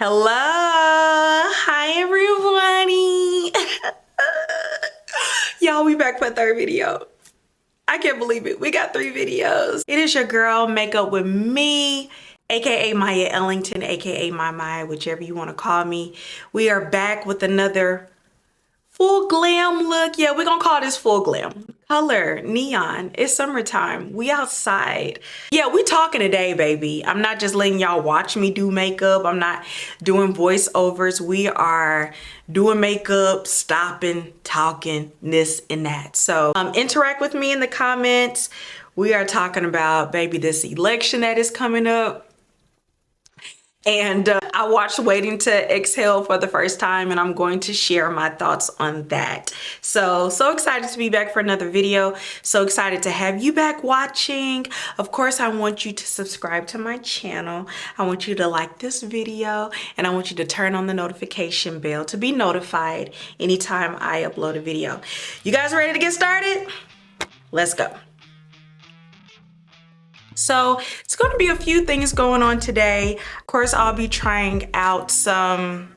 Hello, hi everybody. Y'all, we back for a third video. I can't believe it. We got 3 videos. It is your girl, MkUp With Me, aka Maya Ellington, aka Maya, whichever you want to call me. We are back with another full glam look. Yeah, we're gonna call this full glam. Color, neon, it's summertime, we outside. Yeah, we talking today, baby. I'm not just letting y'all watch me do makeup. I'm not doing voiceovers. We are doing makeup, stopping, talking, this and that. So interact with me in the comments. We are talking about, baby, this election that is coming up. And I watched Waiting to Exhale for the first time, and I'm going to share my thoughts on that. So excited to be back for another video. So excited to have you back watching. Of course, I want you to subscribe to my channel. I want you to like this video, and I want you to turn on the notification bell to be notified anytime I upload a video. You guys ready to get started? Let's go. So it's going to be a few things going on today. Of course, I'll be trying out some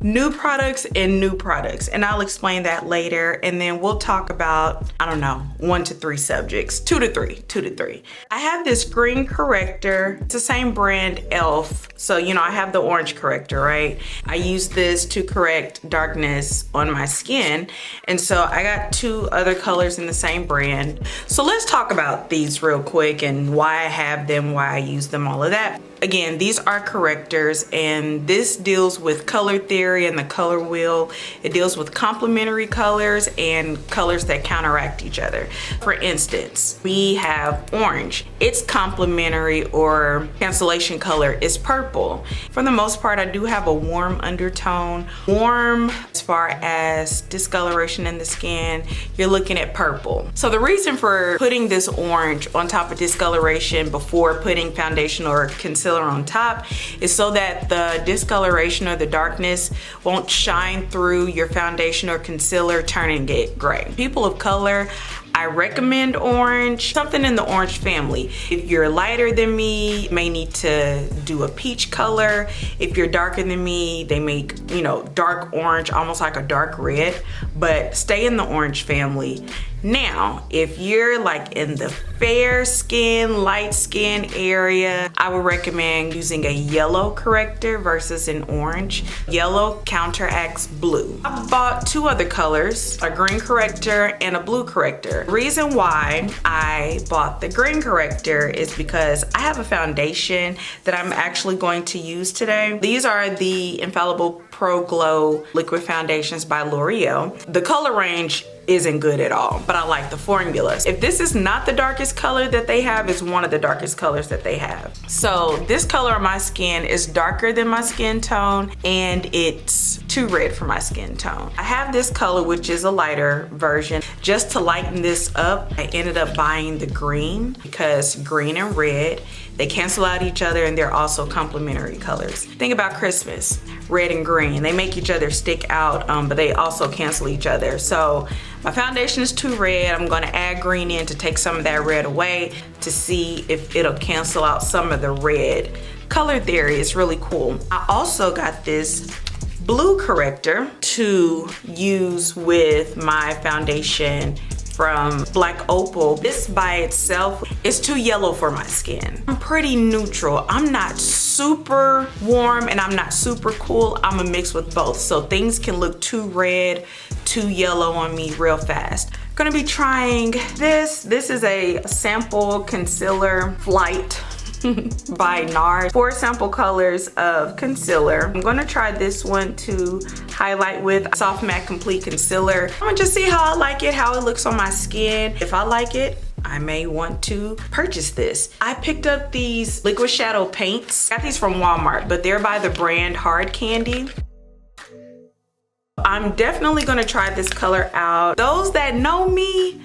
new products, and I'll explain that later. And then we'll talk about, I don't know, 1 to 3 subjects, 2 to 3. I have this green corrector. It's the same brand, e.l.f. So, you know, I have the orange corrector, right? I use this to correct darkness on my skin. And so I got 2 other colors in the same brand. So let's talk about these real quick and why I have them, why I use them, all of that. Again, these are correctors, and this deals with color theory and the color wheel. It deals with complementary colors and colors that counteract each other. For instance, we have orange. Its complementary or cancellation color is purple. For the most part, I do have a warm undertone. Warm as far as discoloration in the skin, you're looking at purple. So the reason for putting this orange on top of discoloration before putting foundation or concealer on top is so that the discoloration or the darkness won't shine through your foundation or concealer, turning it gray. People of color, I recommend orange, something in the orange family. If you're lighter than me, you may need to do a peach color. If you're darker than me, they make, you know, dark orange, almost like a dark red, but stay in the orange family. Now, if you're like in the fair skin, light skin area, I would recommend using a yellow corrector versus an orange. Yellow counteracts blue. I bought 2 other colors, a green corrector and a blue corrector. The reason why I bought the green corrector is because I have a foundation that I'm actually going to use today. These are the Infallible Pro Glow Liquid Foundations by L'Oreal. The color range isn't good at all, but I like the formula. If this is not the darkest color that they have, it's one of the darkest colors that they have. So this color on my skin is darker than my skin tone, and it's too red for my skin tone. I have this color, which is a lighter version. Just to lighten this up, I ended up buying the green because green and red, they cancel out each other, and they're also complementary colors. Think about Christmas, red and green. They make each other stick out, but they also cancel each other. So my foundation is too red. I'm gonna add green in to take some of that red away to see if it'll cancel out some of the red. Color theory is really cool. I also got this blue corrector to use with my foundation from Black Opal. This by itself is too yellow for my skin. I'm pretty neutral. I'm not super warm and I'm not super cool. I'm a mix with both. So things can look too red, too yellow on me real fast. I'm gonna be trying this. This is a sample concealer flight by NARS. 4 sample colors of concealer. I'm gonna try this one to highlight with Soft Matte Complete Concealer. I'm gonna just see how I like it, how it looks on my skin. If I like it, I may want to purchase this. I picked up these liquid shadow paints. Got these from Walmart, but they're by the brand Hard Candy. I'm definitely gonna try this color out. Those that know me,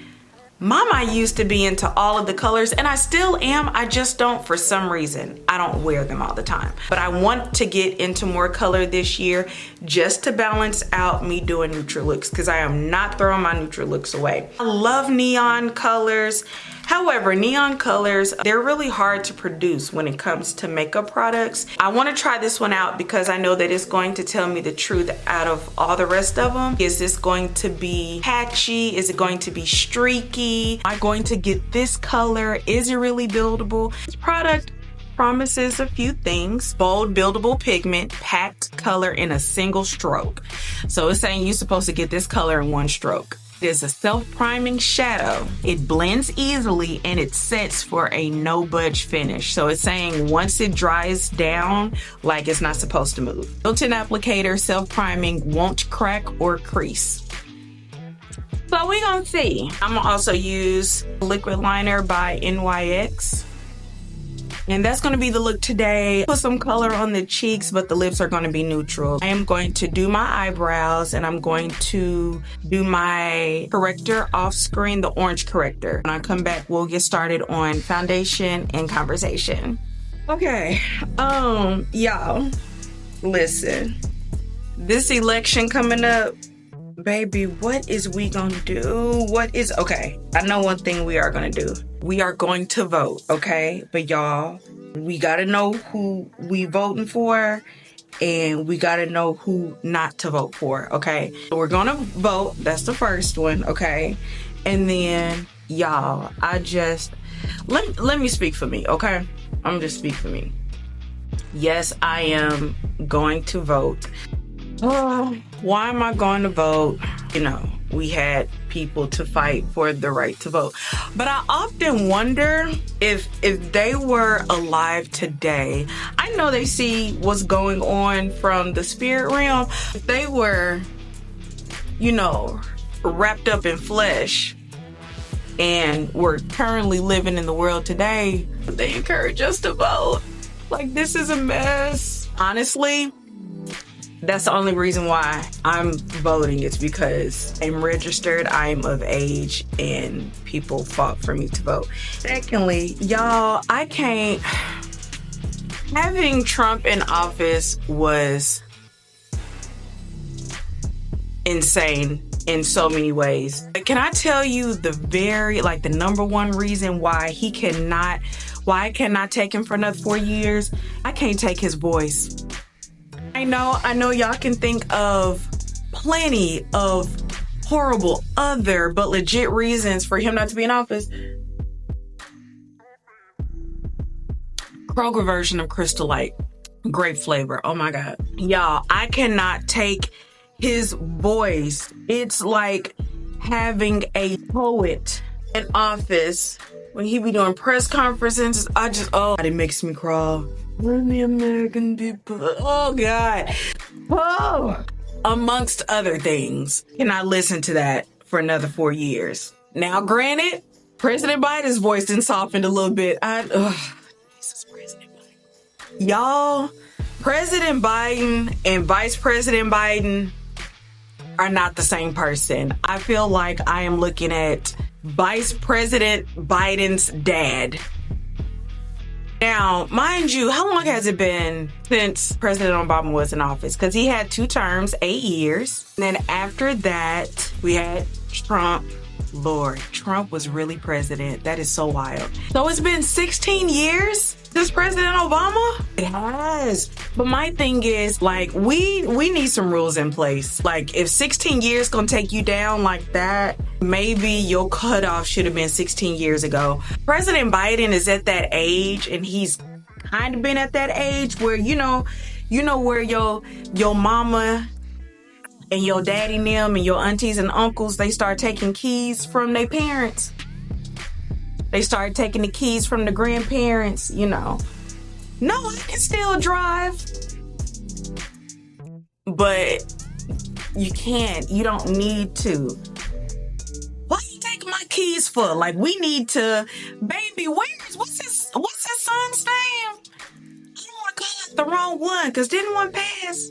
Mama used to be into all of the colors, and I still am. I just don't, for some reason, I don't wear them all the time. But I want to get into more color this year just to balance out me doing neutral looks, because I am not throwing my neutral looks away. I love neon colors. However, neon colors, they're really hard to produce when it comes to makeup products. I want to try this one out because I know that it's going to tell me the truth out of all the rest of them. Is this going to be patchy? Is it going to be streaky? Am I going to get this color? Is it really buildable? This product promises a few things. Bold, buildable pigment, packed color in a single stroke. So it's saying you're supposed to get this color in one stroke. It is a self-priming shadow. It blends easily and it sets for a no-budge finish. So it's saying once it dries down, like it's not supposed to move. Built-in applicator, self-priming, won't crack or crease. So we gonna see. I'm gonna also use liquid liner by NYX. And that's gonna be the look today. Put some color on the cheeks, but the lips are gonna be neutral. I am going to do my eyebrows and I'm going to do my corrector off screen, the orange corrector. When I come back, we'll get started on foundation and conversation. Okay, y'all, listen. This election coming up, baby, what is we gonna do? Okay, I know one thing we are gonna do. We are going to vote, okay? But y'all, we gotta know who we voting for and we gotta know who not to vote for, okay? So we're gonna vote, that's the first one, okay? And then, y'all, let me speak for me, okay? I'm gonna just speak for me. Yes, I am going to vote. Why am I going to vote? You know, we had people to fight for the right to vote. But I often wonder if they were alive today. I know they see what's going on from the spirit realm. If they were, you know, wrapped up in flesh and were currently living in the world today, they encourage us to vote. Like, this is a mess. Honestly, that's the only reason why I'm voting. It's because I'm registered, I'm of age, and people fought for me to vote. Secondly, y'all, I can't. Having Trump in office was insane in so many ways. Can I tell you the number one reason why I cannot take him for another 4 years? I can't take his voice. I know y'all can think of plenty of horrible other but legit reasons for him not to be in office. Kroger version of Crystal Light, grape flavor. Oh my God. Y'all, I cannot take his voice. It's like having a poet in office when he be doing press conferences. It makes me crawl. We're the American people. Oh God. Oh. Amongst other things. Can I listen to that for another 4 years? Now, granted, President Biden's voice done softened a little bit. Jesus, President Biden. Y'all, President Biden and Vice President Biden are not the same person. I feel like I am looking at Vice President Biden's dad. Now, mind you, how long has it been since President Obama was in office? Because he had 2 terms, 8 years. And then after that, we had Trump. Lord, Trump was really president. That is so wild. So it's been 16 years since President Obama? It has. But my thing is, like, we need some rules in place. Like, if 16 years gonna take you down like that, maybe your cutoff should have been 16 years ago. President Biden is at that age, and he's kind of been at that age where, you know where your mama and your daddy and them and your aunties and uncles, they start taking keys from their parents. They start taking the keys from the grandparents, you know. No, I can still drive. But you can't. You don't need to. What are you taking my keys for? Like, we need to, baby, what's his son's name? I don't want to call out the wrong one, because didn't one pass?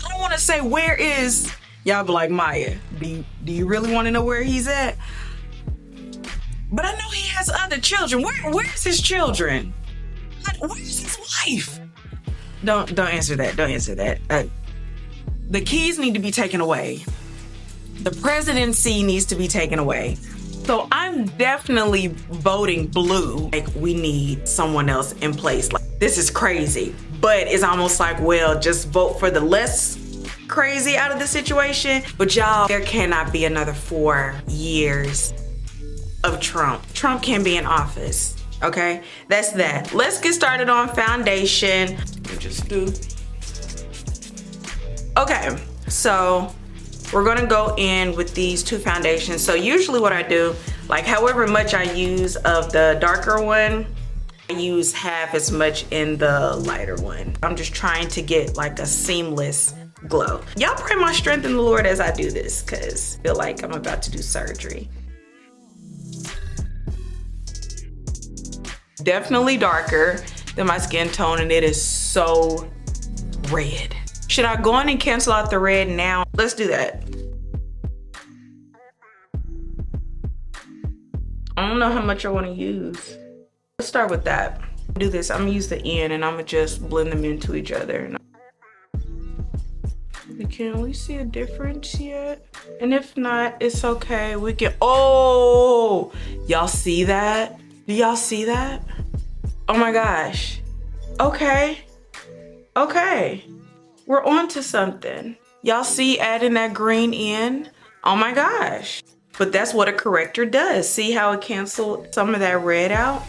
I don't want to say where is, y'all be like, Maya, do you really want to know where he's at? But I know he has other children. Where's his children? Where's his wife? Don't answer that. Don't answer that. The keys need to be taken away. The presidency needs to be taken away. So I'm definitely voting blue. Like, we need someone else in place. Like, this is crazy. But it's almost like, well, just vote for the less crazy out of the situation. But y'all, there cannot be another 4 years of Trump. Trump can be in office, okay? That's that. Let's get started on foundation. Just do. Okay, so we're gonna go in with these 2 foundations. So usually what I do, like however much I use of the darker one, I use half as much in the lighter one. I'm just trying to get like a seamless glow. Y'all pray my strength in the Lord as I do this, cause I feel like I'm about to do surgery. Definitely darker than my skin tone, and it is so red. Should I go in and cancel out the red now? Let's do that. I don't know how much I want to use. Let's start with that. Do this, I'm gonna use the end and I'm gonna just blend them into each other. Can we see a difference yet? And if not, it's okay. We can, oh, y'all see that? Do y'all see that? Oh my gosh. Okay. Okay. We're on to something. Y'all see adding that green in? Oh my gosh. But that's what a corrector does. See how it canceled some of that red out?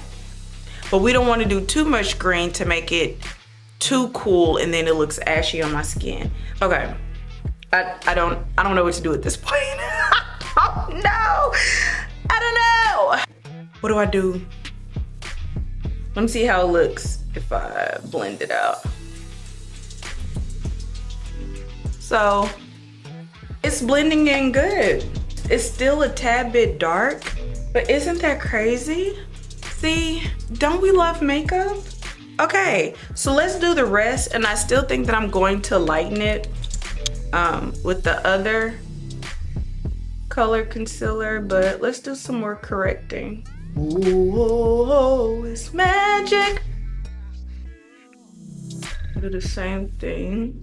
But we don't want to do too much green to make it too cool and then it looks ashy on my skin. Okay. I don't know what to do at this point. Oh no. I don't know. What do I do? Let me see how it looks if I blend it out. So it's blending in good. It's still a tad bit dark, but isn't that crazy? See, don't we love makeup? Okay, so let's do the rest, and I still think that I'm going to lighten it with the other color concealer, but let's do some more correcting. Ooh, it's magic. Do the same thing.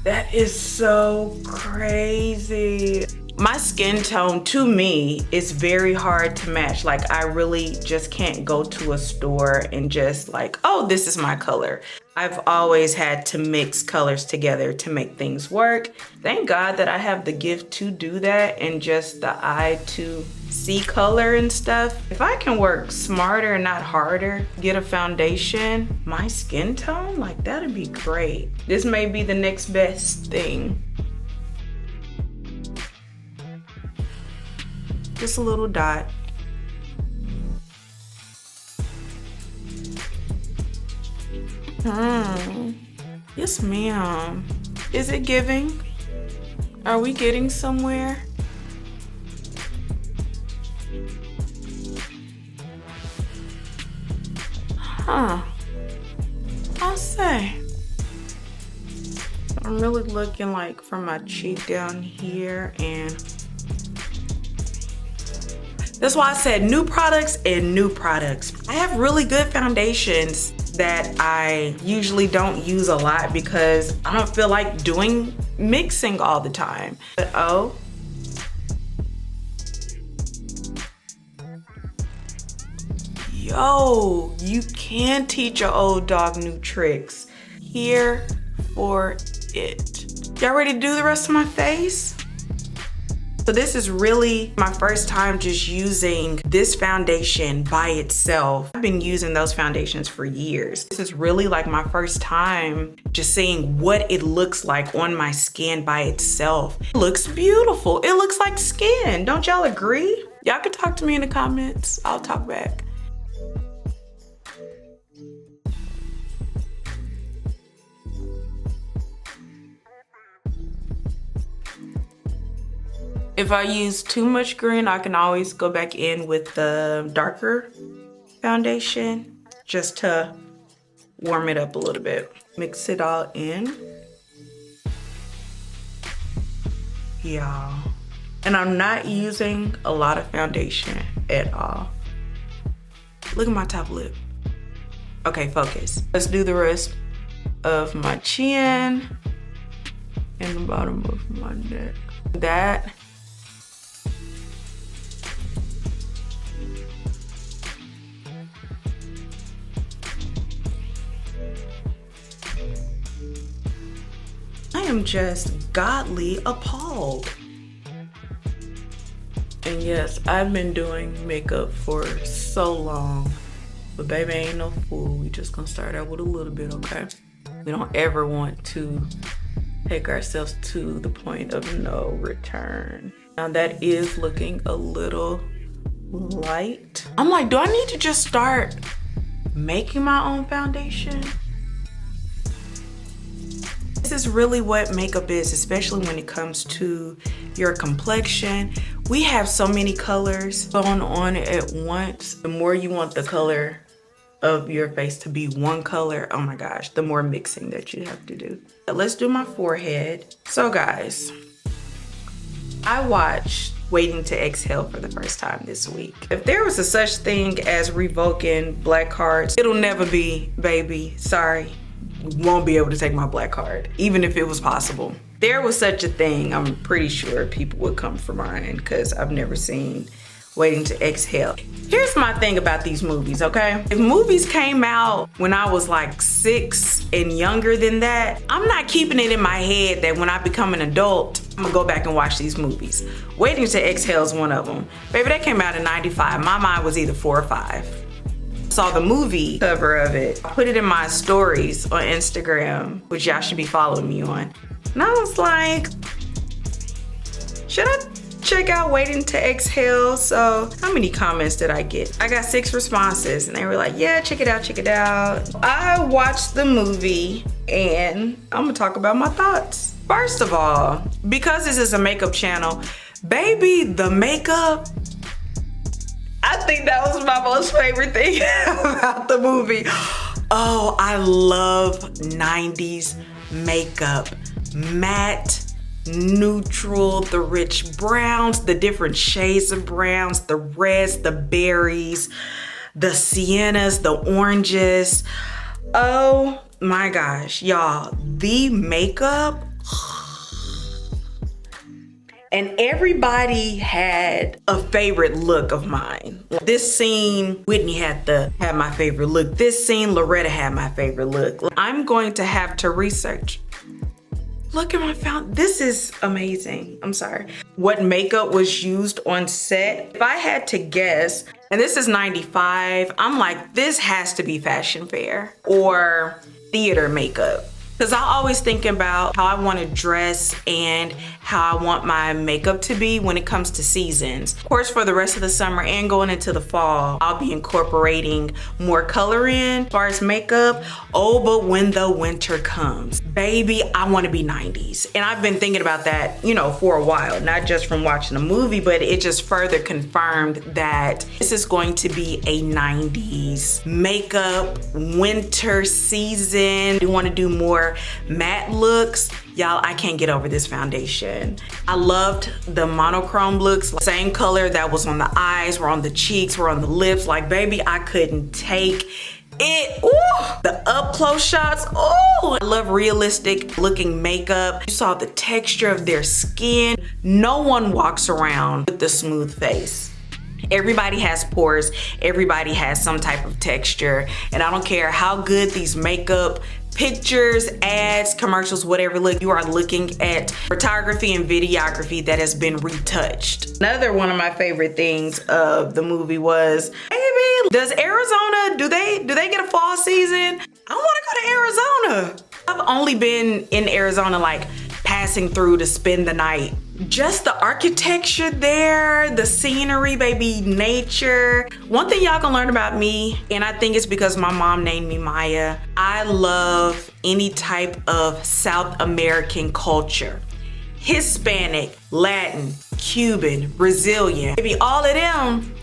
That is so crazy. My skin tone, to me, is very hard to match. Like, I really just can't go to a store and just like, oh, this is my color. I've always had to mix colors together to make things work. Thank God that I have the gift to do that and just the eye to see color and stuff. If I can work smarter and not harder, get a foundation, my skin tone, like that'd be great. This may be the next best thing. Just a little dot. Yes, ma'am. Is it giving? Are we getting somewhere? Huh. I'll say. I'm really looking like from my cheek down here, and that's why I said new products and new products. I have really good foundations that I usually don't use a lot because I don't feel like doing mixing all the time. But oh, yo, you can teach your old dog new tricks. Here for it. Y'all ready to do the rest of my face? So this is really my first time just using this foundation by itself. I've been using those foundations for years. This is really like my first time just seeing what it looks like on my skin by itself. It looks beautiful. It looks like skin. Don't y'all agree? Y'all can talk to me in the comments. I'll talk back. If I use too much green, I can always go back in with the darker foundation just to warm it up a little bit. Mix it all in. Y'all. And I'm not using a lot of foundation at all. Look at my top lip. Okay, focus. Let's do the rest of my chin. and the bottom of my neck. That. I am just godly appalled. And yes, I've been doing makeup for so long, but baby ain't no fool. We just gonna start out with a little bit, okay? We don't ever want to take ourselves to the point of no return. Now that is looking a little light. I'm like, do I need to just start making my own foundation? This is really what makeup is, especially when it comes to your complexion. We have so many colors going on at once. The more you want the color of your face to be one color, oh my gosh, the more mixing that you have to do. Let's do my forehead. So guys, I watched Waiting to Exhale for the first time this week. If there was a such thing as revoking black cards, it'll never be, baby, sorry. Won't be able to take my black card, even if it was possible. There was such a thing, I'm pretty sure people would come for mine because I've never seen Waiting to Exhale. Here's my thing about these movies, okay? If movies came out when I was like 6 and younger than that, I'm not keeping it in my head that when I become an adult, I'm gonna go back and watch these movies. Waiting to Exhale is one of them. Baby, that came out in '95. My mind was either 4 or 5. Saw the movie cover of it. I put it in my stories on Instagram, which y'all should be following me on. And I was like, should I check out Waiting to Exhale? So how many comments did I get? I got 6 responses and they were like, yeah, check it out, check it out. I watched the movie and I'm gonna talk about my thoughts. First of all, because this is a makeup channel, baby, the makeup, I think that was my most favorite thing about the movie. Oh, I love 90s makeup. Matte, neutral, the rich browns, the different shades of browns, the reds, the berries, the siennas, the oranges. Oh my gosh, y'all, the makeup. And everybody had a favorite look of mine. This scene, Whitney had my favorite look. This scene, Loretta had my favorite look. I'm going to have to research. Look at my fountain. This is amazing. I'm sorry. What makeup was used on set? If I had to guess, and this is '95, I'm like, this has to be fashion fair or theater makeup. Because I always think about how I want to dress and how I want my makeup to be when it comes to seasons. Of course, for the rest of the summer and going into the fall, I'll be incorporating more color in as far as makeup. Oh, but when the winter comes, baby, I want to be 90s. And I've been thinking about that, you know, for a while, not just from watching the movie, but it just further confirmed that this is going to be a 90s makeup winter season. We want to do more matte looks. Y'all, I can't get over this foundation. I loved the monochrome looks. Same color that was on the eyes, were on the cheeks, were on the lips. Like, baby, I couldn't take it. Ooh, the up close shots. Oh, I love realistic looking makeup. You saw the texture of their skin. No one walks around with the smooth face. Everybody has pores. Everybody has some type of texture. And I don't care how good these makeup pictures, ads, commercials, whatever look, you are looking at photography and videography that has been retouched. Another one of my favorite things of the movie was, baby, does Arizona, do they get a fall season? I wanna go to Arizona. I've only been in Arizona like passing through to spend the night. Just the architecture there, the scenery, baby, nature. One thing y'all can learn about me, and I think it's because my mom named me Maya, I love any type of South American culture. Hispanic, Latin, Cuban, Brazilian, baby, all of them.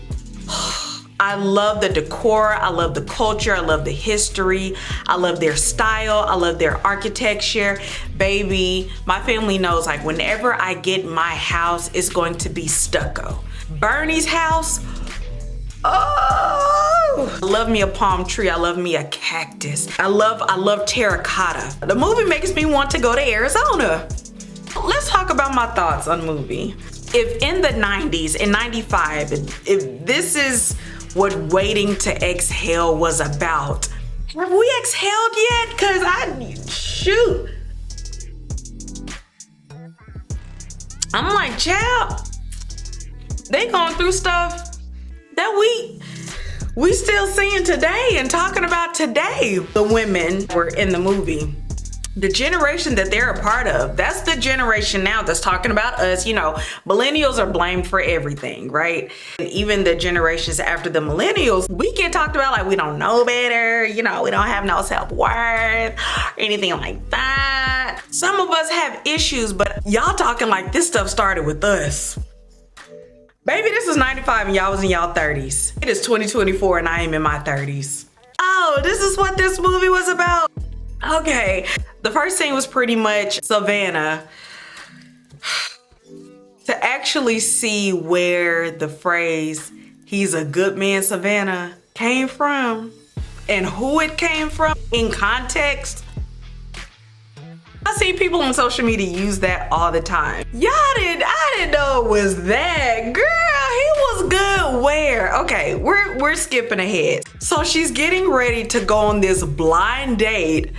I love the decor, I love the culture, I love the history, I love their style, I love their architecture. Baby, my family knows, like, whenever I get my house, it's going to be stucco. Bernie's house, oh! I love me a palm tree, I love me a cactus. I love terracotta. The movie makes me want to go to Arizona. Let's talk about my thoughts on the movie. If in the 90s, in 95, if this is what Waiting to Exhale was about, have we exhaled yet? Cause shoot. I'm like, child, they going through stuff that we still seeing today and talking about today. The women were in the movie. The generation that they're a part of, that's the generation now that's talking about us. You know, millennials are blamed for everything, right? And even the generations after the millennials, we get talked about like we don't know better, you know, we don't have no self-worth or anything like that. Some of us have issues, but y'all talking like this stuff started with us. Baby, this is 95 and y'all was in y'all 30s. It is 2024 and I am in my 30s. Oh, this is what this movie was about? Okay, the first scene was pretty much Savannah. To actually see where the phrase, he's a good man, Savannah, came from and who it came from in context. I see people on social media use that all the time. I didn't know it was that. Girl, he was good where? Okay, we're skipping ahead. So she's getting ready to go on this blind date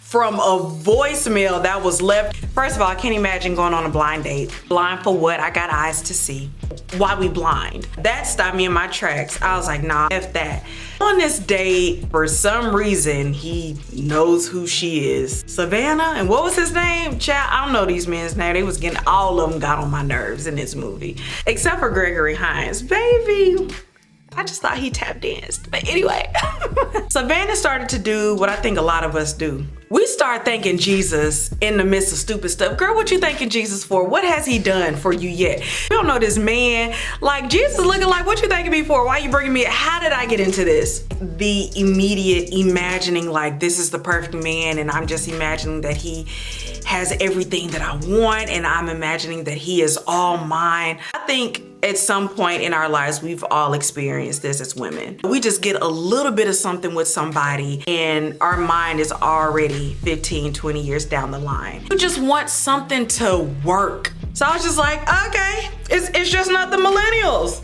from a voicemail that was left. First of all, I can't imagine going on a blind date. Blind for what? I got eyes to see. Why we blind? That stopped me in my tracks. I was like, nah, F that. On this date, for some reason, he knows who she is. Savannah, and what was his name? Child, I don't know these men's name. They was getting, all of them got on my nerves in this movie. Except for Gregory Hines. Baby, I just thought he tap danced. But anyway, Savannah started to do what I think a lot of us do. We start thanking Jesus in the midst of stupid stuff. Girl, what you thanking Jesus for? What has he done for you yet? You don't know this man. Like, Jesus looking like, what you thanking me for? Why you bringing me? How did I get into this? The immediate imagining like this is the perfect man and I'm just imagining that he has everything that I want and I'm imagining that he is all mine. I think at some point in our lives, we've all experienced this as women. We just get a little bit of something with somebody and our mind is already 15, 20 years down the line. You just want something to work. So I was just like, okay, it's just not the millennials.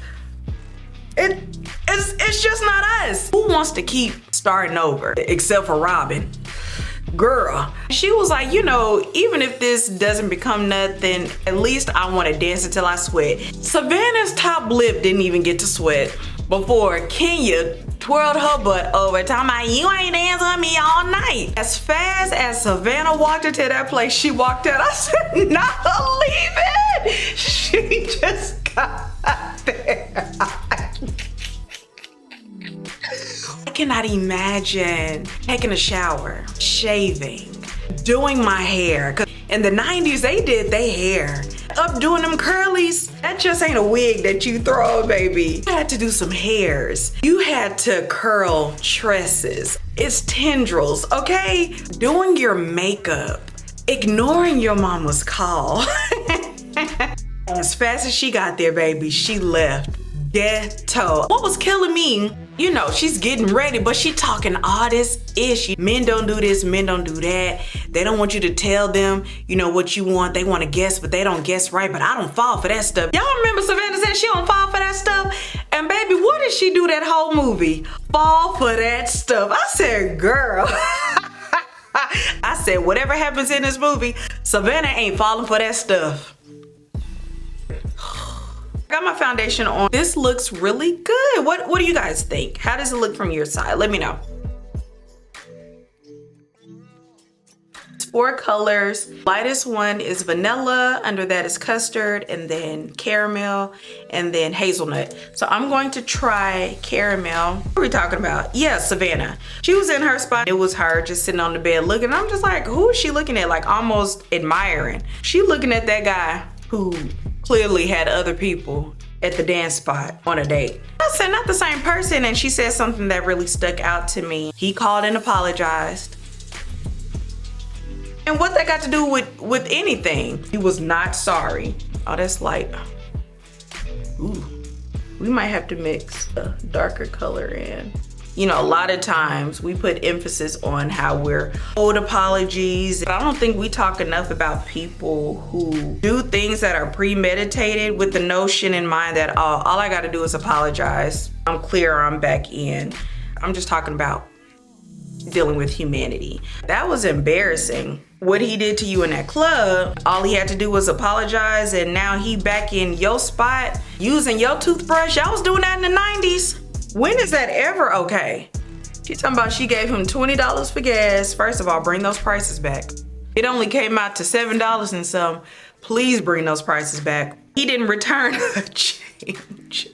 It's just not us. Who wants to keep starting over except for Robin? Girl, she was like, you know, even if this doesn't become nothing, at least I want to dance until I sweat. Savannah's top lip didn't even get to sweat before Kenya twirled her butt over, talking about you ain't dancing with me all night. As fast as Savannah walked into that place, she walked out. I said, not believe it. She just got there. I cannot imagine taking a shower, shaving, doing my hair. Cause in the 90s, they did their hair. Up doing them curlies, that just ain't a wig that you throw, baby. You had to do some hairs. You had to curl tresses. It's tendrils, okay? Doing your makeup, ignoring your mama's call. As fast as she got there, baby, she left. Ghetto. What was killing me, you know, she's getting ready, but she talking all this ish. Men don't do this, men don't do that. They don't want you to tell them, you know, what you want. They want to guess, but they don't guess right. But I don't fall for that stuff. Y'all remember Savannah said she don't fall for that stuff? And baby, what did she do that whole movie? Fall for that stuff. I said, girl. I said, whatever happens in this movie, Savannah ain't falling for that stuff. Got my foundation on. This looks really good. What do you guys think? How does it look from your side? Let me know. It's 4 colors. Lightest one is vanilla, under that is custard, and then caramel, and then hazelnut. So I'm going to try caramel. What are we talking about? Yeah, Savannah. She was in her spot. It was her just sitting on the bed looking. I'm just like, who is she looking at? Like almost admiring. She looking at that guy who clearly had other people at the dance spot on a date. I said, not the same person, and she said something that really stuck out to me. He called and apologized. And what that got to do with anything? He was not sorry. Oh, that's light. Ooh, we might have to mix a darker color in. You know, a lot of times we put emphasis on how we're owed apologies. But I don't think we talk enough about people who do things that are premeditated with the notion in mind that, oh, all I gotta do is apologize. I'm clear, I'm back in. I'm just talking about dealing with humanity. That was embarrassing. What he did to you in that club, all he had to do was apologize, and now he back in your spot using your toothbrush. Y'all was doing that in the 90s. When is that ever okay? She's talking about she gave him $20 for gas. First of all, bring those prices back. It only came out to $7 and some. Please bring those prices back. He didn't return a change.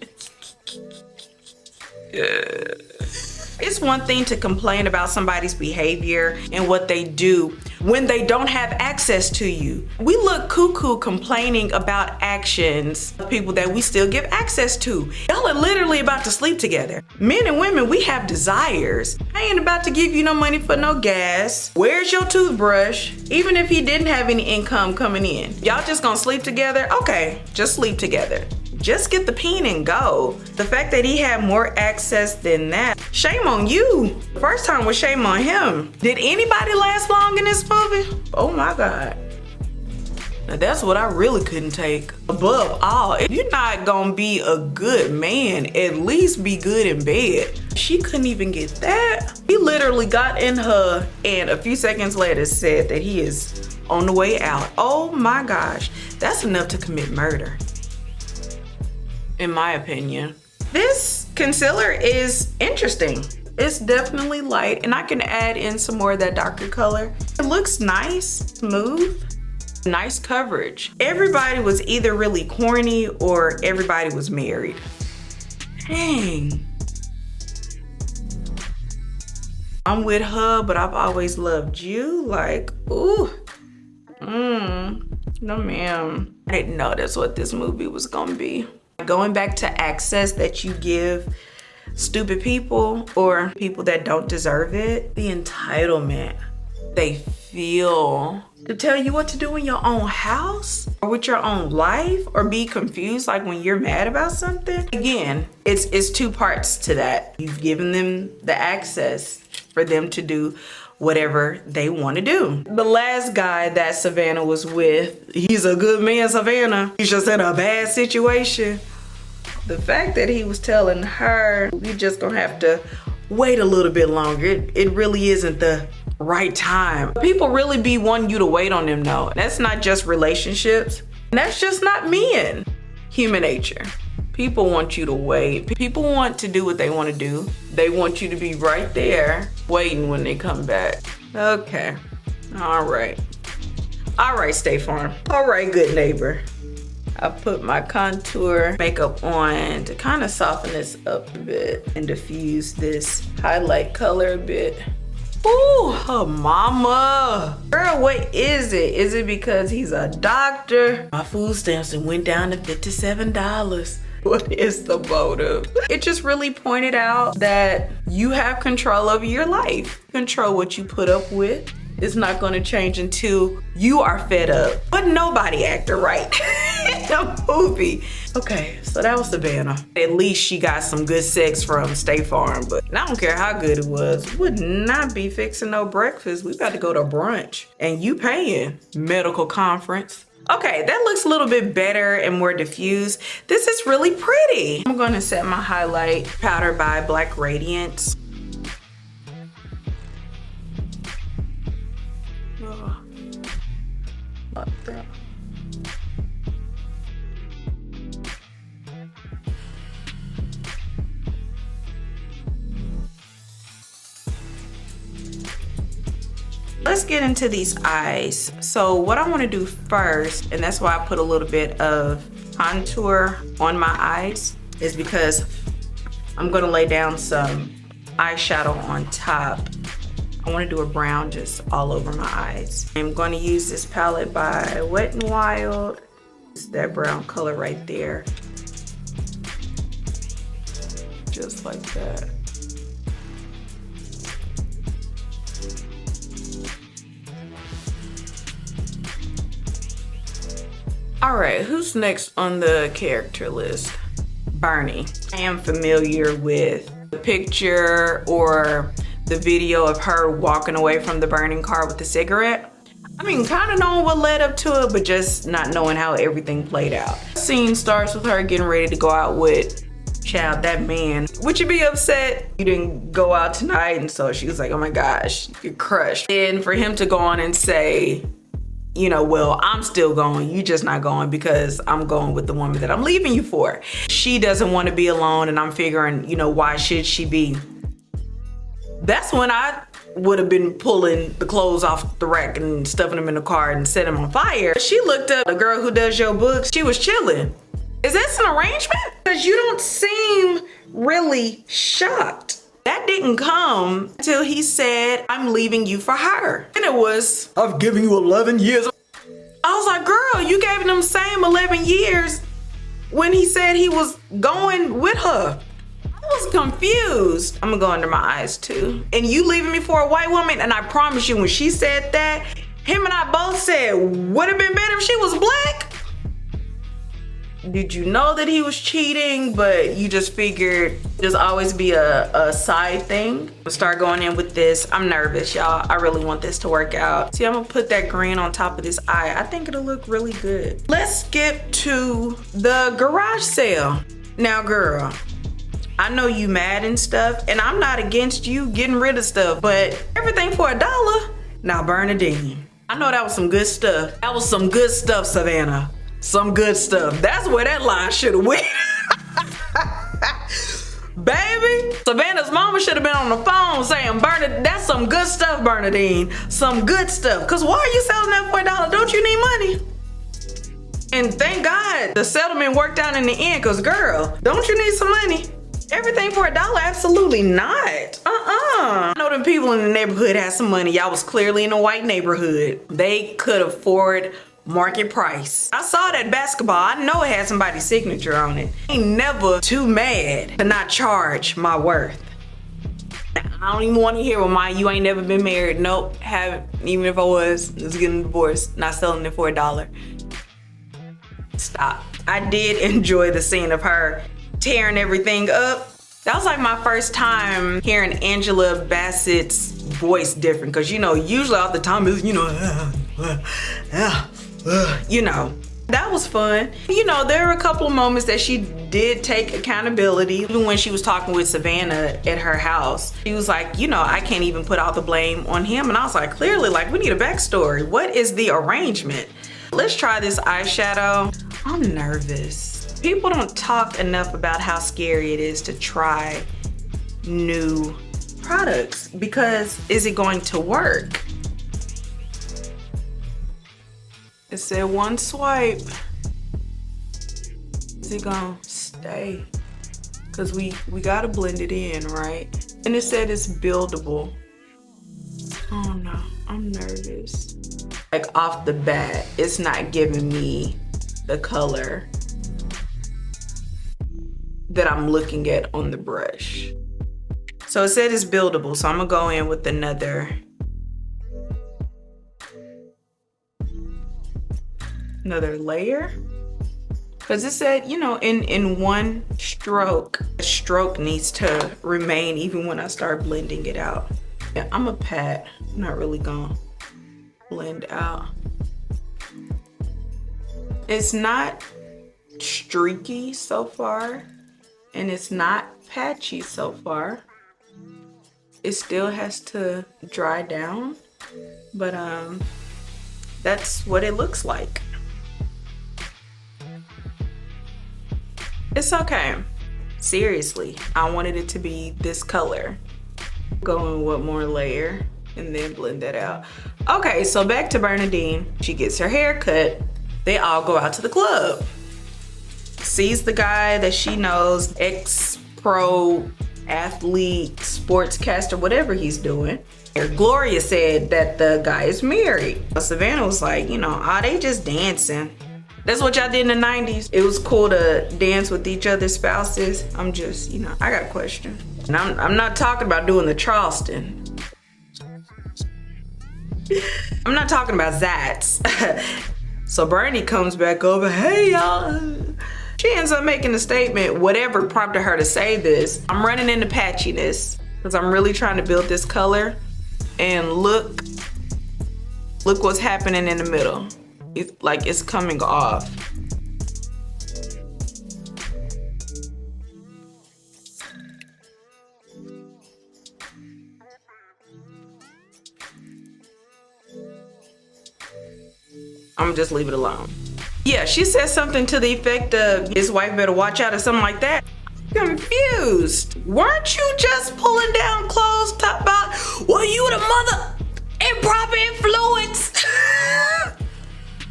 It's one thing to complain about somebody's behavior and what they do when they don't have access to you. We look cuckoo complaining about actions of people that we still give access to. Y'all are literally about to sleep together. Men and women, we have desires. I ain't about to give you no money for no gas. Where's your toothbrush? Even if he didn't have any income coming in. Y'all just gonna sleep together? Okay, just sleep together. Just get the peen and go. The fact that he had more access than that, shame on you. First time was shame on him. Did anybody last long in this movie? Oh my God. Now that's what I really couldn't take. Above all, if you're not gonna be a good man, at least be good in bed. She couldn't even get that. He literally got in her and a few seconds later said that he is on the way out. Oh my gosh, that's enough to commit murder, in my opinion. This concealer is interesting. It's definitely light, and I can add in some more of that darker color. It looks nice, smooth, nice coverage. Everybody was either really corny or everybody was married. Dang. I'm with her, but I've always loved you. Like, ooh. No ma'am. I didn't know that's what this movie was gonna be. Going back to access that you give stupid people or people that don't deserve it, the entitlement they feel to tell you what to do in your own house or with your own life, or be confused like when you're mad about something. Again, it's two parts to that. You've given them the access for them to do whatever they want to do. The last guy that Savannah was with, he's a good man, Savannah. He's just in a bad situation. The fact that he was telling her, we just gonna have to wait a little bit longer. It really isn't the right time. People really be wanting you to wait on them though. That's not just relationships. And that's just not men. Human nature. People want you to wait. People want to do what they want to do. They want you to be right there waiting when they come back. Okay. All right. All right, State Farm. All right, good neighbor. I put my contour makeup on to kind of soften this up a bit and diffuse this highlight color a bit. Ooh, her mama. Girl, what is it? Is it because he's a doctor? My food stamps went down to $57. What is the motive? It just really pointed out that you have control over your life. Control what you put up with. It's not gonna change until you are fed up. But nobody acted right in the movie. Okay, so that was Savannah. At least she got some good sex from State Farm, but I don't care how good it was. Would not be fixing no breakfast. We about to go to brunch and you paying. Medical conference. Okay, that looks a little bit better and more diffused. This is really pretty. I'm gonna set my highlight powder by Black Radiance. Like that. Let's get into these eyes. So what I want to do first, and that's why I put a little bit of contour on my eyes, is because I'm going to lay down some eyeshadow on top. I want to do a brown just all over my eyes. I'm going to use this palette by Wet n Wild. It's that brown color right there. Just like that. All right, who's next on the character list? Bernie. I am familiar with the picture or the video of her walking away from the burning car with the cigarette. I mean, kind of knowing what led up to it, but just not knowing how everything played out. The scene starts with her getting ready to go out with child, that man. Would you be upset you didn't go out tonight? And so she was like, oh my gosh, you're crushed. And for him to go on and say, you know, well, I'm still going, you just not going because I'm going with the woman that I'm leaving you for. She doesn't want to be alone, and I'm figuring, you know, why should she be? That's when I would have been pulling the clothes off the rack and stuffing them in the car and setting them on fire. She looked up the girl who does your books. She was chilling. Is this an arrangement? Because you don't seem really shocked. That didn't come until he said, I'm leaving you for her. And it was, I've given you 11 years. I was like, girl, you gave him them same 11 years when he said he was going with her. I was confused. I'm gonna go under my eyes too. And you leaving me for a white woman? And I promise you, when she said that, him and I both said, would have been better if she was black? Did you know that he was cheating, but you just figured just always be a side thing? I'll start going in with this. I'm nervous, y'all. I really want this to work out. See, I'm gonna put that green on top of this eye. I think it'll look really good. Let's skip to the garage sale. Now, girl, I know you mad and stuff, and I'm not against you getting rid of stuff, but everything for $1. Now, Bernadine, I know that was some good stuff. That was some good stuff, Savannah. Some good stuff. That's where that line should have went. Baby, Savannah's mama should have been on the phone saying, Bernadine, that's some good stuff, Bernadine. Some good stuff. Cause why are you selling that for $1? Don't you need money? And thank God the settlement worked out in the end, cause girl, don't you need some money? Everything for $1? Absolutely not. I know them people in the neighborhood had some money. Y'all was clearly in a white neighborhood. They could afford market price. I saw that basketball. I know it had somebody's signature on it. I ain't never too mad to not charge my worth. I don't even want to hear what you ain't never been married. Nope, haven't. Even if I was getting divorced, not selling it for $1. Stop. I did enjoy the scene of her tearing everything up. That was like my first time hearing Angela Bassett's voice different, because you know, usually all the time is, you know, you know, that was fun. You know, there were a couple of moments that she did take accountability. Even when she was talking with Savannah at her house, she was like, you know, I can't even put all the blame on him. And I was like, clearly, like, we need a backstory. What is the arrangement? Let's try this eyeshadow. I'm nervous. People don't talk enough about how scary it is to try new products, because is it going to work? It said one swipe. Is it gonna stay? Cause we gotta blend it in, right? And it said it's buildable. Oh no, I'm nervous. Like off the bat, it's not giving me the color that I'm looking at on the brush. So it said it's buildable, so I'm gonna go in with another layer, because it said, you know, in one stroke, the stroke needs to remain even when I start blending it out. Yeah, I'm a pat, I'm not really gonna blend out. It's not streaky so far, and it's not patchy so far. It still has to dry down, but that's what it looks like. It's okay. Seriously, I wanted it to be this color. Go in one more layer and then blend that out. Okay, so back to Bernadine. She gets her hair cut. They all go out to the club. Sees the guy that she knows, ex-pro athlete, sportscaster, whatever he's doing. Gloria said that the guy is married. Savannah was like, you know, oh, they just dancing. That's what y'all did in the 90s. It was cool to dance with each other's spouses. I'm just, you know, I got a question. And I'm not talking about doing the Charleston. I'm not talking about Zats. So Bernie comes back over, hey y'all. She ends up making a statement, whatever prompted her to say this. I'm running into patchiness because I'm really trying to build this color. And look what's happening in the middle. It's like it's coming off. I'm gonna just leave it alone. Yeah, she said something to the effect of his wife better watch out or something like that. Confused. Weren't you just pulling down clothes, talk about, well, you the mother improper influence?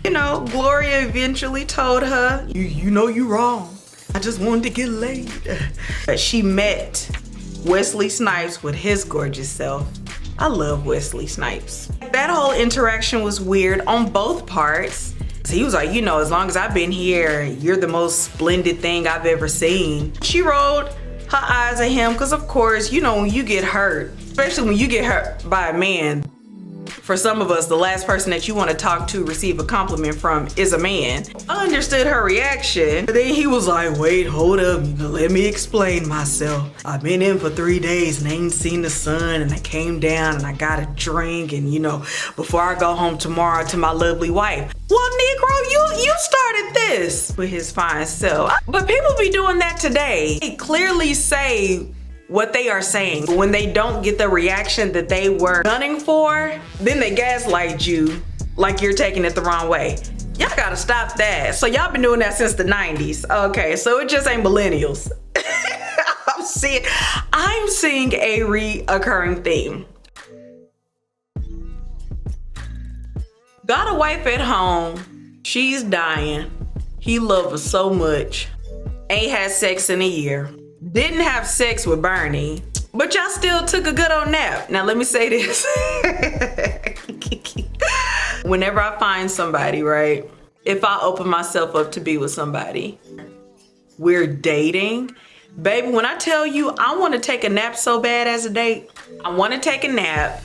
You know, Gloria eventually told her, you know you wrong. I just wanted to get laid. But she met Wesley Snipes with his gorgeous self. I love Wesley Snipes. That whole interaction was weird on both parts. So he was like, you know, as long as I've been here, you're the most splendid thing I've ever seen. She rolled her eyes at him because, of course, you know, when you get hurt, especially when you get hurt by a man, for some of us, the last person that you want to talk to, receive a compliment from is a man. I understood her reaction. But then he was like, wait, hold up, let me explain myself. I've been in for 3 days and I ain't seen the sun, and I came down and I got a drink, and you know, before I go home tomorrow to my lovely wife. Well, Negro, you started this with his fine self. But people be doing that today. They clearly say what they are saying, but when they don't get the reaction that they were gunning for, then they gaslight you like you're taking it the wrong way. Y'all gotta stop that. So y'all been doing that since the 90s. Okay, so it just ain't millennials. I'm seeing a reoccurring theme. Got a wife at home, she's dying. He loved her so much. Ain't had sex in a year. Didn't have sex with Bernie, but y'all still took a good old nap. Now let me say this. Whenever I find somebody, right? If I open myself up to be with somebody, we're dating. Baby, when I tell you I want to take a nap so bad as a date, I want to take a nap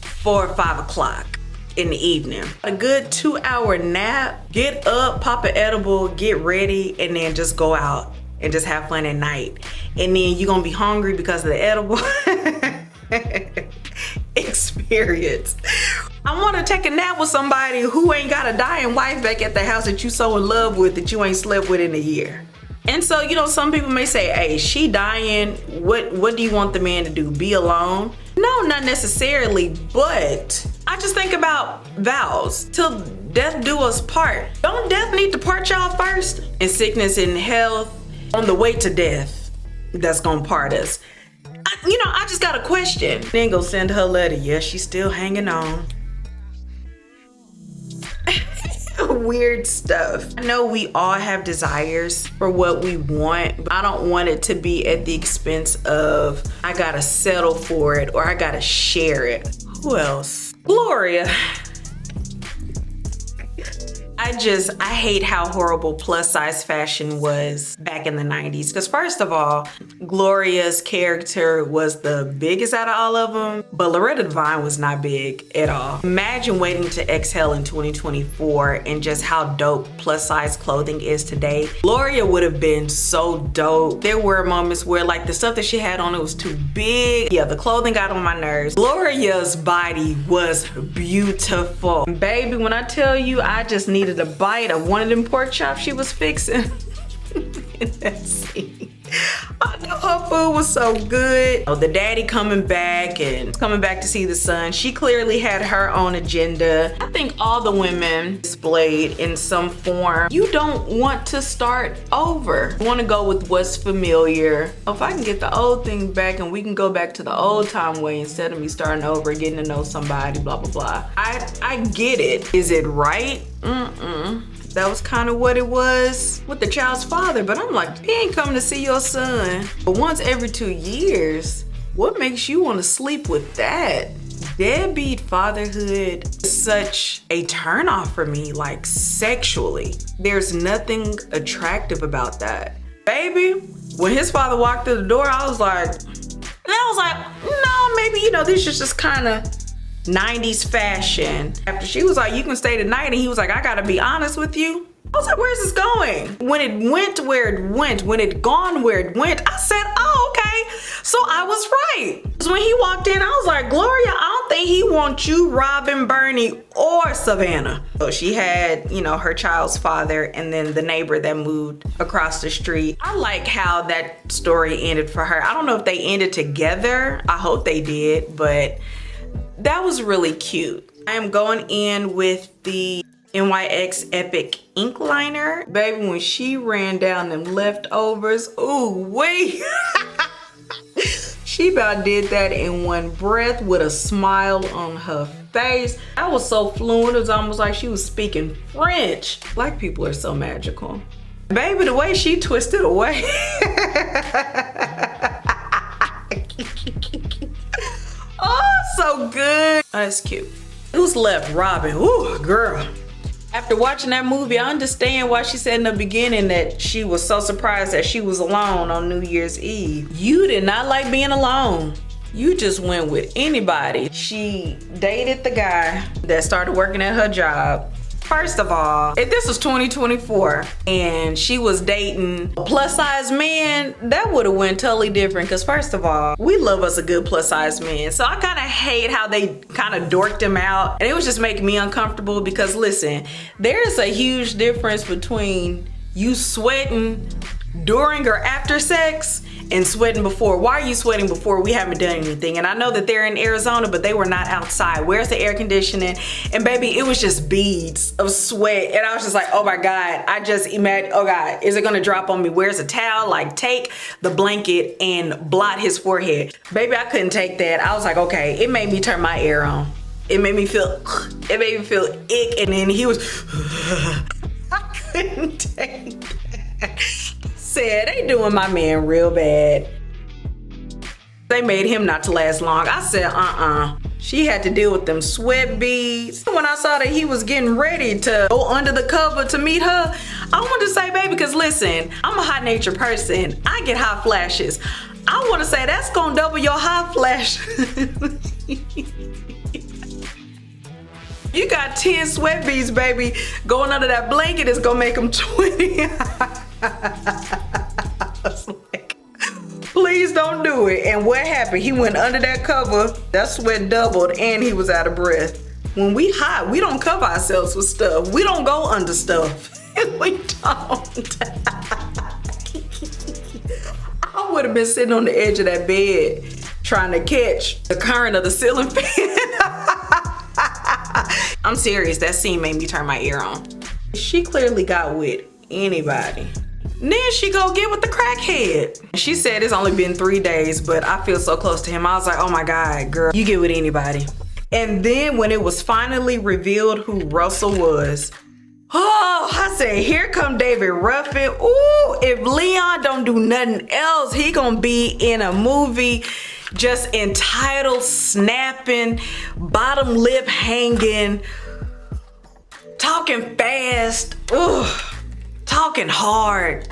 4 or 5 o'clock in the evening. A good 2-hour nap, get up, pop an edible, get ready, and then just go out and just have fun at night. And then you're gonna be hungry because of the edible experience. I wanna take a nap with somebody who ain't got a dying wife back at the house that you so in love with that you ain't slept with in a year. And so, you know, some people may say, hey, she dying, what do you want the man to do? Be alone? No, not necessarily, but I just think about vows. Till death do us part. Don't death need to part y'all first? In sickness and health, on the way to death, that's gonna part us. I just got a question. Then go send her a letter. Yeah, she's still hanging on. Weird stuff. I know we all have desires for what we want, but I don't want it to be at the expense of I gotta settle for it or I gotta share it. Who else? Gloria. I hate how horrible plus size fashion was back in the 90s. Because first of all, Gloria's character was the biggest out of all of them, but Loretta Devine was not big at all. Imagine waiting to exhale in 2024 and just how dope plus size clothing is today. Gloria would have been so dope. There were moments where like the stuff that she had on, it was too big. Yeah, the clothing got on my nerves. Gloria's body was beautiful. Baby, when I tell you I just needed a bite of one of them pork chops she was fixing in that scene. I know her food was so good. Oh, the daddy coming back to see the son. She clearly had her own agenda. I think all the women displayed in some form. You don't want to start over. You want to go with what's familiar. If I can get the old thing back and we can go back to the old time way instead of me starting over, getting to know somebody, blah, blah, blah. I get it. Is it right? That was kind of what it was with the child's father, but I'm like, he ain't coming to see your son but once every 2 years. What makes you want to sleep with that? Deadbeat fatherhood is such a turnoff for me, like sexually. There's nothing attractive about that. Baby, when his father walked through the door, I was like, no, maybe, this is just kind of 90s fashion. After she was like, you can stay tonight, and he was like, I gotta be honest with you, I was like, where's this going? When it went where it went, when it gone where it went, I said, oh, okay. So I was right. Because when he walked in, I was like, Gloria, I don't think he wants you, Robin, Bernie, or Savannah. So she had, you know, her child's father and then the neighbor that moved across the street. I like how that story ended for her. I don't know if they ended together. I hope they did, but that was really cute. I am going in with the NYX Epic ink liner. Baby, when she ran down them leftovers, ooh wee. She about did that in one breath with a smile on her face. That was so fluent, it was almost like she was speaking French. Black people are so magical. Baby, the way she twisted away. Oh, so good. Oh, that's cute. Who's left? Robin. Ooh, girl. After watching that movie, I understand why she said in the beginning that she was so surprised that she was alone on New Year's Eve. You did not like being alone. You just went with anybody. She dated the guy that started working at her job. First of all, if this was 2024 and she was dating a plus size man, that would have went totally different. Because first of all, we love us a good plus size man. So I kind of hate how they kind of dorked him out. And it was just making me uncomfortable because listen, there's a huge difference between you sweating during or after sex and sweating before. Why are you sweating before? We haven't done anything. And I know that they're in Arizona, but they were not outside. Where's the air conditioning? And baby, it was just beads of sweat. And I was just like, oh my God, I just imagine, oh God, is it gonna drop on me? Where's a towel? Like take the blanket and blot his forehead. Baby, I couldn't take that. I was like, okay, it made me turn my air on. It made me feel ick. And then he was, I couldn't take that. Said they doing my man real bad. They made him not to last long. I said, She had to deal with them sweat beads. When I saw that he was getting ready to go under the cover to meet her, I wanted to say, baby, because listen, I'm a hot nature person. I get hot flashes. I want to say that's gonna double your hot flash. You got 10 sweat beads, baby. Going under that blanket is gonna make them 20. I was like, please don't do it. And what happened? He went under that cover, that sweat doubled, and he was out of breath. When we hot, we don't cover ourselves with stuff. We don't go under stuff. We don't. I would have been sitting on the edge of that bed trying to catch the current of the ceiling fan. I'm serious, that scene made me turn my ear on. She clearly got with anybody. Then she go get with the crackhead. She said it's only been 3 days, but I feel so close to him. I was like, oh my God, girl, you get with anybody. And then when it was finally revealed who Russell was, oh, I said, here come David Ruffin. Ooh, if Leon don't do nothing else, he gonna be in a movie just entitled, snapping, bottom lip hanging, talking fast, ooh, talking hard,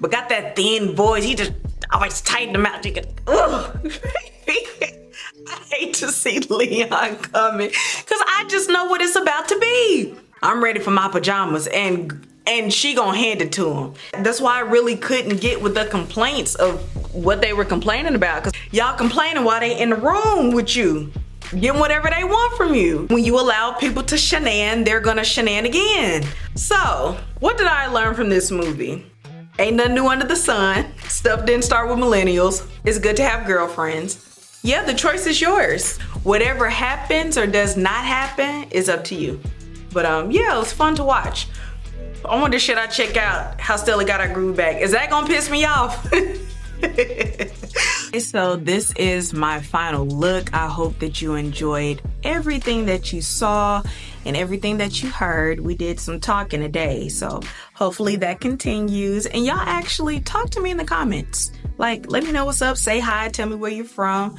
but got that thin voice. He just always tighten them out. I hate to see Leon coming because I just know what it's about to be. I'm ready for my pajamas and she gonna hand it to him. That's why I really couldn't get with the complaints of what they were complaining about, because y'all complaining while they in the room with you, getting whatever they want from you. When you allow people to shenan, they're gonna shenan again. So, what did I learn from this movie? Ain't nothing new under the sun. Stuff didn't start with millennials. It's good to have girlfriends. Yeah, the choice is yours. Whatever happens or does not happen is up to you. But yeah, it was fun to watch. I wonder, should I check out how Stella got her groove back? Is that gonna piss me off? So this is my final look. I hope that you enjoyed everything that you saw and everything that you heard. We did some talking today, so hopefully that continues. And y'all actually talk to me in the comments. Like, let me know what's up, say hi, tell me where you're from,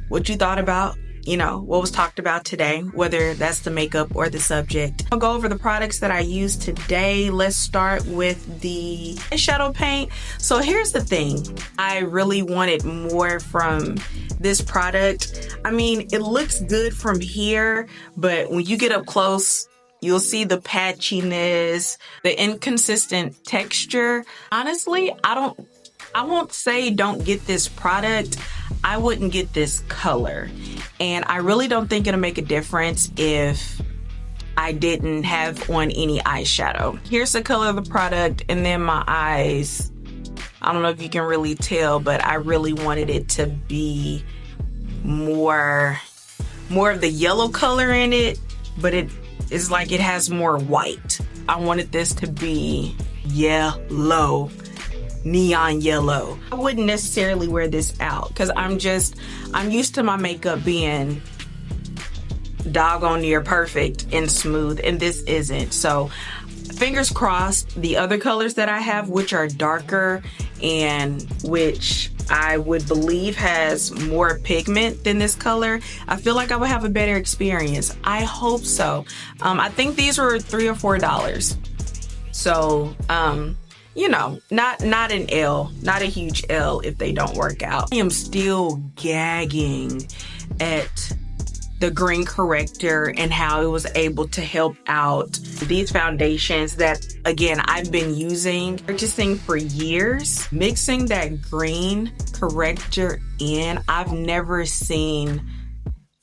what you thought about, you know, what was talked about today, whether that's the makeup or the subject. I'll go over the products that I used today. Let's start with the eyeshadow paint. So here's the thing. I really wanted more from this product. I mean, it looks good from here, but when you get up close, You'll see the patchiness, the inconsistent texture. Honestly, I won't say don't get this product. I wouldn't get this color. And I really don't think it'll make a difference if I didn't have on any eyeshadow. Here's the color of the product, and then my eyes. I don't know if you can really tell, but I really wanted it to be more of the yellow color in it, but it's like it has more white. I wanted this to be yellow, neon yellow. I wouldn't necessarily wear this out because I'm used to my makeup being doggone near perfect and smooth, and this isn't. So fingers crossed, the other colors that I have, which are darker and which I would believe has more pigment than this color, I feel like I would have a better experience. I hope so. I think these were $3 or $4. So, you know, not an L, not a huge L if they don't work out. I am still gagging at the green corrector and how it was able to help out these foundations that, again, I've been purchasing for years. Mixing that green corrector in, I've never seen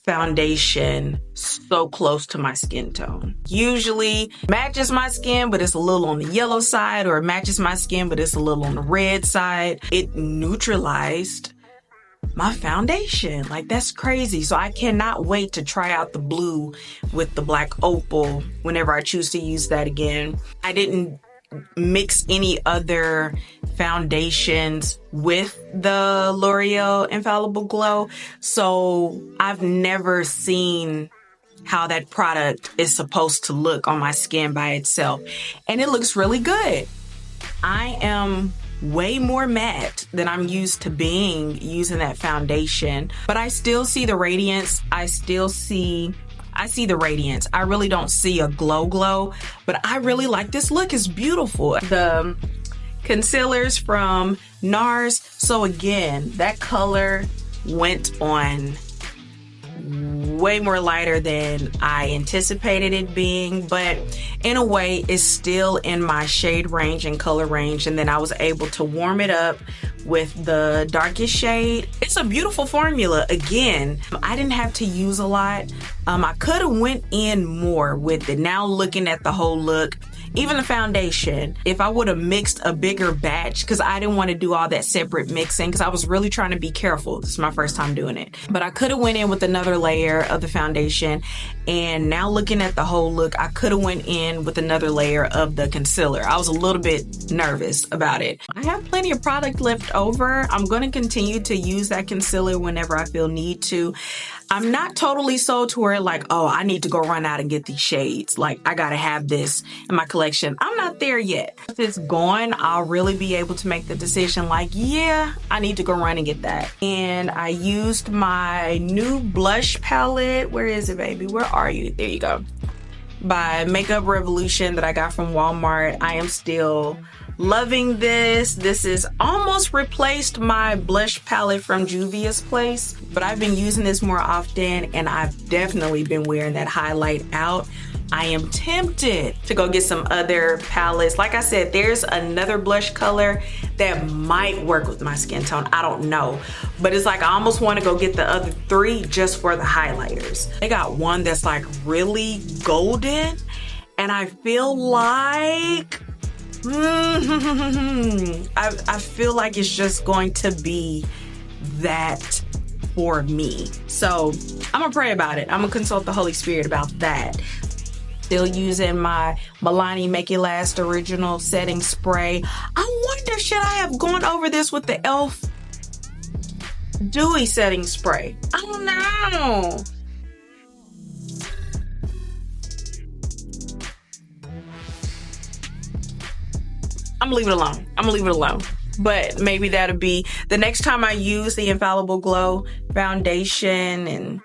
foundation so close to my skin tone. Usually matches my skin, but it's a little on the yellow side, or it matches my skin, but it's a little on the red side. It neutralized my foundation. Like, that's crazy. So I cannot wait to try out the blue with the black opal whenever I choose to use that again. I didn't mix any other foundations with the L'Oreal Infallible Glow, so I've never seen how that product is supposed to look on my skin by itself, and it looks really good. I am way more matte than I'm used to being using that foundation, but I still see the radiance. I see the radiance. I really don't see a glow, but I really like this look. It's beautiful. The concealers from NARS. So again, that color went on way more lighter than I anticipated it being, but in a way it's still in my shade range and color range. And then I was able to warm it up with the darkest shade. It's a beautiful formula. Again, I didn't have to use a lot. I could have went in more with it. Now looking at the whole look, even the foundation, if I would have mixed a bigger batch, because I didn't want to do all that separate mixing, because I was really trying to be careful. This is my first time doing it. But I could have went in with another layer of the foundation. And now looking at the whole look, I could have went in with another layer of the concealer. I was a little bit nervous about it. I have plenty of product left over. I'm going to continue to use that concealer whenever I feel need to. I'm not totally sold to where like, oh, I need to go run out and get these shades. Like, I gotta have this in my collection. I'm not there yet. If it's gone, I'll really be able to make the decision like, yeah, I need to go run and get that. And I used my new blush palette. Where is it, baby? Where are you? There you go. By Makeup Revolution that I got from Walmart. I am still loving this. This is almost replaced my blush palette from Juvia's Place, but I've been using this more often and I've definitely been wearing that highlight out. I am tempted to go get some other palettes. Like I said, there's another blush color that might work with my skin tone. I don't know, but it's like I almost want to go get the other three just for the highlighters. They got one that's like really golden and I feel like I feel like it's just going to be that for me. So I'm gonna pray about it. I'm gonna consult the Holy Spirit about that. Still using my Milani Make It Last Original Setting Spray. I wonder, should I have gone over this with the e.l.f. Dewy Setting Spray? I don't know. I'm gonna leave it alone. I'm gonna leave it alone. But maybe that'll be the next time I use the Infallible Glow foundation and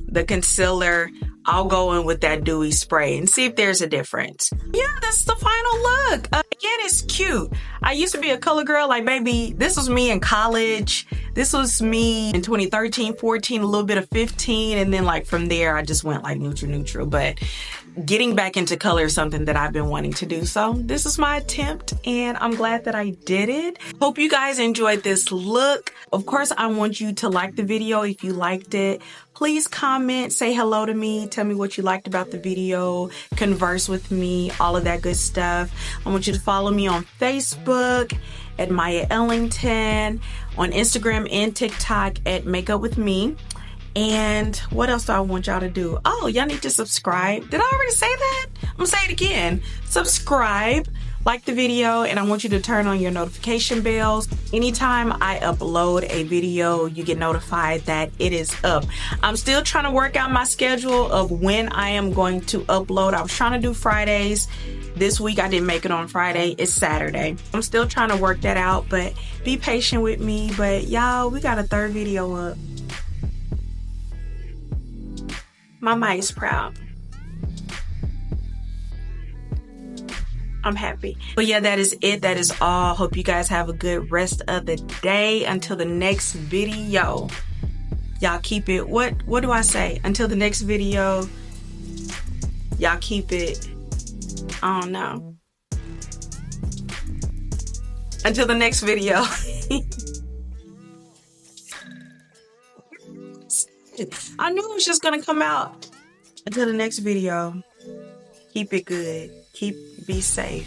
the concealer, I'll go in with that dewy spray and see if there's a difference. Yeah, that's the final look. Again, it's cute. I used to be a color girl. Like, baby, this was me in college. This was me in 2013, 14, a little bit of 15. And then like from there, I just went like neutral. But getting back into color is something that I've been wanting to do. So this is my attempt and I'm glad that I did it. Hope you guys enjoyed this look. Of course, I want you to like the video if you liked it. Please comment, say hello to me, tell me what you liked about the video, converse with me, all of that good stuff. I want you to follow me on Facebook at Maya Ellington, on Instagram and TikTok at MkUp With Me. And what else do I want y'all to do? Oh, y'all need to subscribe. Did I already say that? I'm gonna say it again. Subscribe, like the video, and I want you to turn on your notification bells. Anytime I upload a video, you get notified that it is up. I'm still trying to work out my schedule of when I am going to upload. I was trying to do Fridays. This week I didn't make it on Friday. It's Saturday. I'm still trying to work that out, but be patient with me. But y'all, we got a third video up. My Maya's proud. I'm happy. But yeah, that is it. That is all. Hope you guys have a good rest of the day. Until the next video. Y'all keep it. What do I say? Until the next video. Y'all keep it. I don't know. Until the next video. I knew it was just gonna come out. Until the next video, keep it good. Be safe.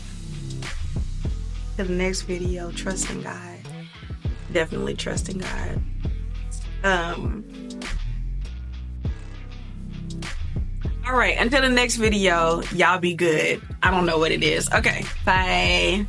Till the next video, trust in God. Definitely trust in God. All right, until the next video, y'all be good. I don't know what it is. Okay, bye.